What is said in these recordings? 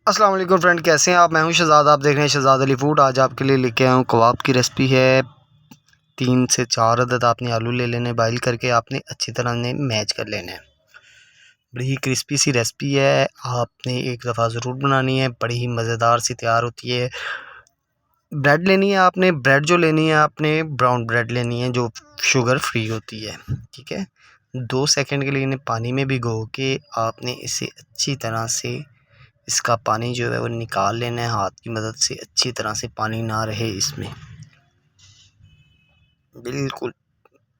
अस्सलाम वालेकुम फ्रेंड, कैसे हैं आप। मैं हूं शहजाद, आप देख रहे हैं शहजाद अली फूड। आज आपके लिए लेके आया हूं कबाब की रेसिपी है। 3 से 4 अदद आपने आलू ले लेने, बॉइल करके आपने अच्छी तरह ने मैच कर लेना है। बड़ी ही क्रिस्पी सी रेसिपी है, आपने एक दफ़ा ज़रूर बनानी है। बड़ी ही मज़ेदार सी तैयार होती है। ब्रेड लेनी है आपने, ब्रेड जो लेनी है आपने ब्राउन ब्रेड लेनी है जो शुगर फ्री होती है। ठीक है, 2 सेकंड के लिए इन्हें पानी में भिगो के आपने इसे अच्छी तरह से, इसका पानी जो है वो निकाल लेना है हाथ की मदद से। अच्छी तरह से पानी ना रहे इसमें, बिल्कुल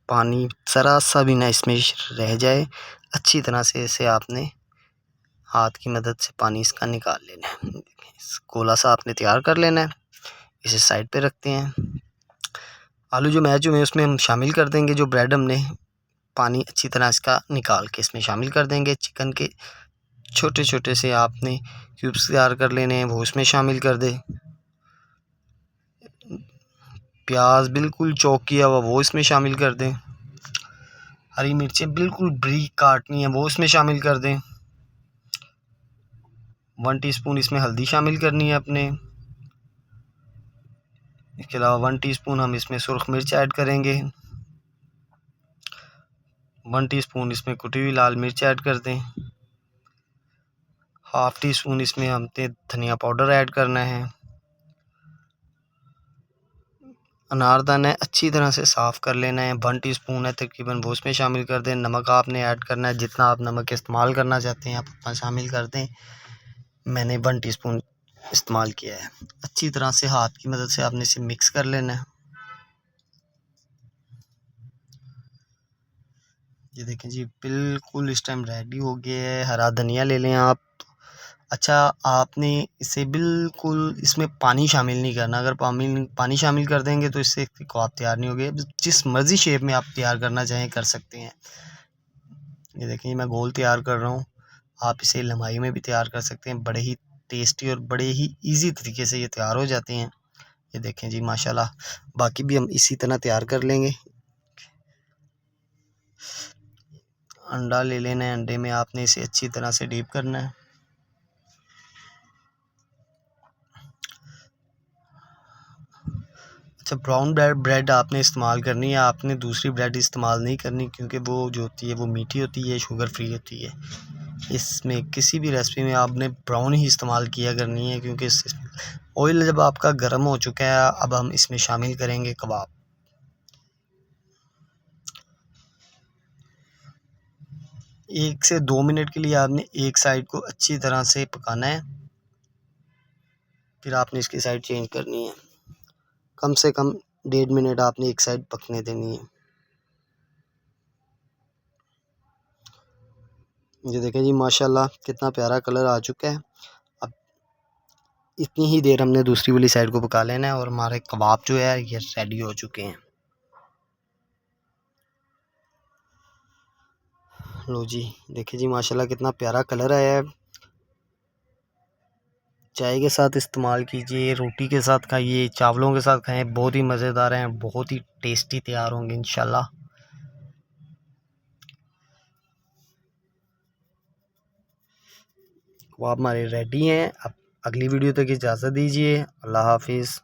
पानी ज़रा सा भी ना इसमें रह जाए। अच्छी तरह से इसे आपने हाथ की मदद से पानी इसका निकाल लेना है। गोला सा आपने तैयार कर लेना है। इसे साइड पे रखते हैं। आलू जो मैच हुए उसमें हम शामिल कर देंगे जो ब्रेड हमने पानी अच्छी तरह इसका निकाल के इसमें शामिल कर देंगे। चिकन के छोटे छोटे से आपने क्यूब्स तैयार कर लेने हैं, वो इसमें शामिल कर दे। प्याज बिल्कुल चॉप किया हुआ वो इसमें शामिल कर दें। हरी मिर्चें बिल्कुल बारीक काटनी है वो इसमें शामिल कर दें। 1 टीस्पून इसमें हल्दी शामिल करनी है अपने। इसके अलावा 1 टीस्पून हम इसमें सुर्ख मिर्च ऐड करेंगे। 1 टीस्पून इसमें कुटी हुई लाल मिर्च ऐड कर दें। हाफ़ टी स्पून इसमें हमने धनिया पाउडर ऐड करना है। अनारदाना अच्छी तरह से साफ़ कर लेना है, 1 टीस्पून है तकरीबन, वो इसमें शामिल कर दें। नमक आपने ऐड करना है, जितना आप नमक इस्तेमाल करना चाहते हैं आप उतना शामिल कर दें। मैंने 1 टीस्पून इस्तेमाल किया है। अच्छी तरह से हाथ की मदद से आपने इसे मिक्स कर लेना है। ये देखें जी, बिल्कुल इस टाइम रेडी हो गया है। हरा धनिया ले लें आप। अच्छा, आपने इसे बिल्कुल इसमें पानी शामिल नहीं करना। अगर पानी शामिल कर देंगे तो इससे कबाब तैयार नहीं होगे। जिस मर्ज़ी शेप में आप तैयार करना चाहें कर सकते हैं। ये देखें मैं गोल तैयार कर रहा हूँ, आप इसे लंबाई में भी तैयार कर सकते हैं। बड़े ही टेस्टी और बड़े ही इजी तरीके से ये तैयार हो जाते हैं। ये देखें जी माशाल्लाह, बाकी भी हम इसी तरह तैयार कर लेंगे। अंडा ले लेना है, अंडे में आपने इसे अच्छी तरह से डीप करना है। अच्छा, ब्राउन ब्रेड आपने इस्तेमाल करनी है, आपने दूसरी ब्रेड इस्तेमाल नहीं करनी, क्योंकि वो जो होती है वो मीठी होती है, शुगर फ्री होती है। इसमें किसी भी रेसिपी में आपने ब्राउन ही इस्तेमाल किया करनी है, क्योंकि ऑयल जब आपका गर्म हो चुका है, अब हम इसमें शामिल करेंगे कबाब। 1 से 2 मिनट के लिए आपने एक साइड को अच्छी तरह से पकाना है, फिर आपने इसकी साइड चेंज करनी है। कम से कम 1.5 मिनट आपने एक साइड पकने देनी है। ये देखें जी माशाल्लाह कितना प्यारा कलर आ चुका है। अब इतनी ही देर हमने दूसरी वाली साइड को पका लेना है और हमारे कबाब जो है ये रेडी हो चुके हैं। लो जी, देखिए जी माशाल्लाह कितना प्यारा कलर आया है। चाय के साथ इस्तेमाल कीजिए, रोटी के साथ खाइए, चावलों के साथ खाएं, बहुत ही मज़ेदार हैं, बहुत ही टेस्टी तैयार होंगे इंशाल्लाह। कबाब हमारे रेडी हैं। अब अगली वीडियो तक इजाज़त दीजिए। अल्लाह हाफिज़।